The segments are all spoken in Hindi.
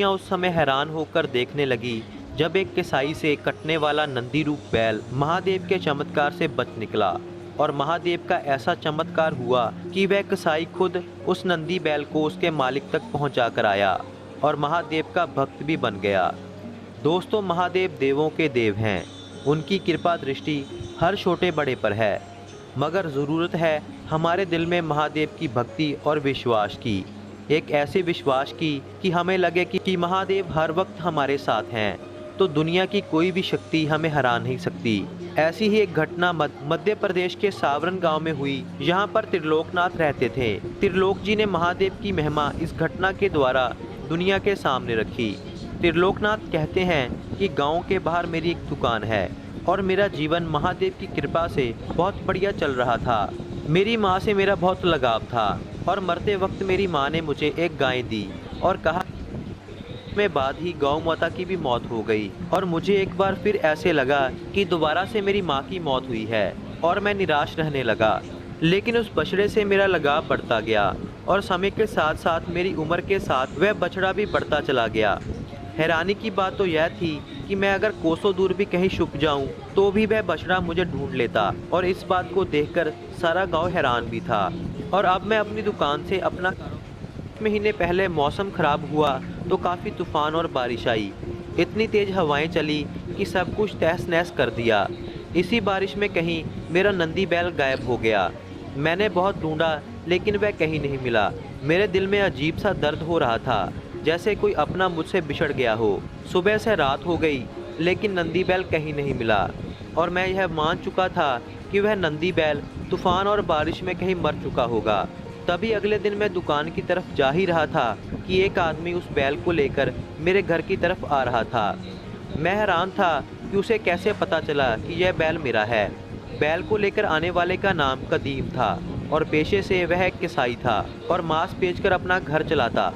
लड़कियां उस समय हैरान होकर देखने लगी जब एक कसाई से कटने वाला नंदी रूप बैल महादेव के चमत्कार से बच निकला। और महादेव का ऐसा चमत्कार हुआ कि वह कसाई खुद उस नंदी बैल को उसके मालिक तक पहुंचा कर आया और महादेव का भक्त भी बन गया। दोस्तों, महादेव देवों के देव हैं। उनकी कृपा दृष्टि हर छोटे बड़े पर है, मगर ज़रूरत है हमारे दिल में महादेव की भक्ति और विश्वास की। एक ऐसे विश्वास की कि हमें लगे कि महादेव हर वक्त हमारे साथ हैं, तो दुनिया की कोई भी शक्ति हमें हरा नहीं सकती। ऐसी ही एक घटना मध्य प्रदेश के सावरन गांव में हुई। यहाँ पर त्रिलोकनाथ रहते थे। त्रिलोक जी ने महादेव की महिमा इस घटना के द्वारा दुनिया के सामने रखी। त्रिलोकनाथ कहते हैं कि गांव के बाहर मेरी एक दुकान है और मेरा जीवन महादेव की कृपा से बहुत बढ़िया चल रहा था। मेरी माँ से मेरा बहुत लगाव था और मरते वक्त मेरी माँ ने मुझे एक गाय दी और कहा में बाद ही गौ माता की भी मौत हो गई। और मुझे एक बार फिर ऐसे लगा कि दोबारा से मेरी माँ की मौत हुई है और मैं निराश रहने लगा। लेकिन उस बछड़े से मेरा लगाव बढ़ता गया और समय के साथ साथ मेरी उम्र के साथ वह बछड़ा भी बढ़ता चला गया। हैरानी की बात तो यह थी कि मैं अगर कोसों दूर भी कहीं छुप जाऊं तो भी वह बछड़ा मुझे ढूंढ लेता और इस बात को देखकर सारा गांव हैरान भी था। और अब मैं अपनी दुकान से अपना महीने पहले मौसम खराब हुआ तो काफ़ी तूफान और बारिश आई। इतनी तेज़ हवाएं चली कि सब कुछ तहस नहस कर दिया। इसी बारिश में कहीं मेरा नंदी बैल गायब हो गया। मैंने बहुत ढूंढा लेकिन वह कहीं नहीं मिला। मेरे दिल में अजीब सा दर्द हो रहा था, जैसे कोई अपना मुझसे बिछड़ गया हो। सुबह से रात हो गई लेकिन नंदी बैल कहीं नहीं मिला और मैं यह मान चुका था कि वह नंदी बैल तूफान और बारिश में कहीं मर चुका होगा। तभी अगले दिन मैं दुकान की तरफ जा ही रहा था कि एक आदमी उस बैल को लेकर मेरे घर की तरफ आ रहा था। मैं हैरान था कि उसे कैसे पता चला कि यह बैल मेरा है। बैल को लेकर आने वाले का नाम कदीम था और पेशे से वह एक कसाई था और मांस बेचकर अपना घर चलाता।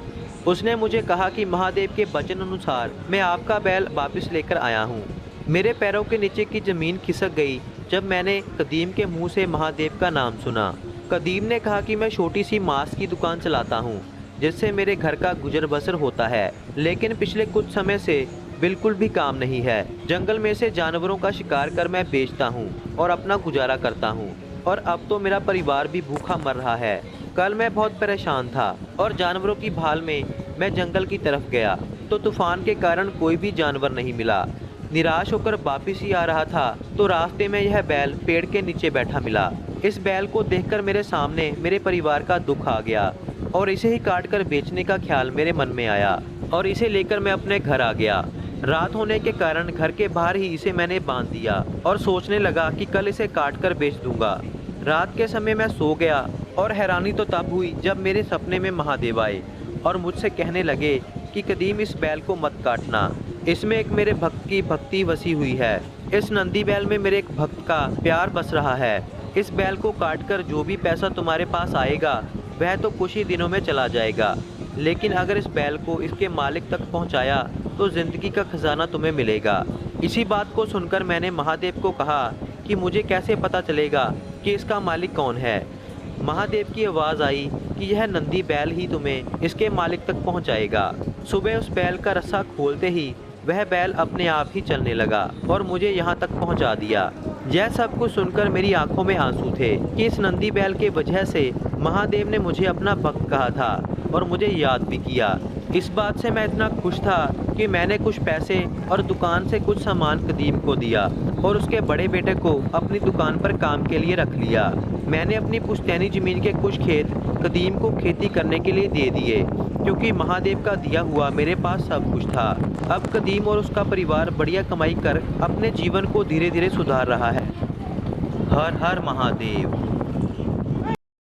उसने मुझे कहा कि महादेव के वचन अनुसार मैं आपका बैल वापस लेकर आया हूँ। मेरे पैरों के नीचे की ज़मीन खिसक गई जब मैंने कदीम के मुंह से महादेव का नाम सुना। कदीम ने कहा कि मैं छोटी सी मांस की दुकान चलाता हूँ जिससे मेरे घर का गुजर बसर होता है, लेकिन पिछले कुछ समय से बिल्कुल भी काम नहीं है। जंगल में से जानवरों का शिकार कर मैं बेचता हूँ और अपना गुजारा करता हूँ और अब तो मेरा परिवार भी भूखा मर रहा है। कल मैं बहुत परेशान था और जानवरों की भाल में मैं जंगल की तरफ गया तो तूफान के कारण कोई भी जानवर नहीं मिला। निराश होकर वापस ही आ रहा था तो रास्ते में यह बैल पेड़ के नीचे बैठा मिला। इस बैल को देखकर मेरे सामने मेरे परिवार का दुख आ गया और इसे ही काट कर बेचने का ख्याल मेरे मन में आया और इसे लेकर मैं अपने घर आ गया। रात होने के कारण घर के बाहर ही इसे मैंने बांध दिया और सोचने लगा कि कल इसे काट कर बेच दूंगा। रात के समय मैं सो गया और हैरानी तो तब हुई जब मेरे सपने में महादेव आए और मुझसे कहने लगे कि कदीम, इस बैल को मत काटना, इसमें एक मेरे भक्त की भक्ति बसी हुई है। इस नंदी बैल में मेरे एक भक्त का प्यार बस रहा है। इस बैल को काटकर जो भी पैसा तुम्हारे पास आएगा वह तो कुछ ही दिनों में चला जाएगा, लेकिन अगर इस बैल को इसके मालिक तक पहुंचाया तो ज़िंदगी का खजाना तुम्हें मिलेगा। इसी बात को सुनकर मैंने महादेव को कहा कि मुझे कैसे पता चलेगा कि इसका मालिक कौन है। महादेव की आवाज़ आई कि यह नंदी बैल ही तुम्हें इसके मालिक तक पहुंचाएगा। सुबह उस बैल का रस्सा खोलते ही वह बैल अपने आप ही चलने लगा और मुझे यहाँ तक पहुँचा दिया। यह सब कुछ सुनकर मेरी आंखों में आंसू थे कि इस नंदी बैल के वजह से महादेव ने मुझे अपना भक्त कहा था और मुझे याद भी किया। इस बात से मैं इतना खुश था कि मैंने कुछ पैसे और दुकान से कुछ सामान कदीम को दिया और उसके बड़े बेटे को अपनी दुकान पर काम के लिए रख लिया। मैंने अपनी पुश्तैनी ज़मीन के कुछ खेत कदीम को खेती करने के लिए दे दिए क्योंकि महादेव का दिया हुआ मेरे पास सब कुछ था। अब कदीम और उसका परिवार बढ़िया कमाई कर अपने जीवन को धीरे धीरे सुधार रहा है। हर हर महादेव।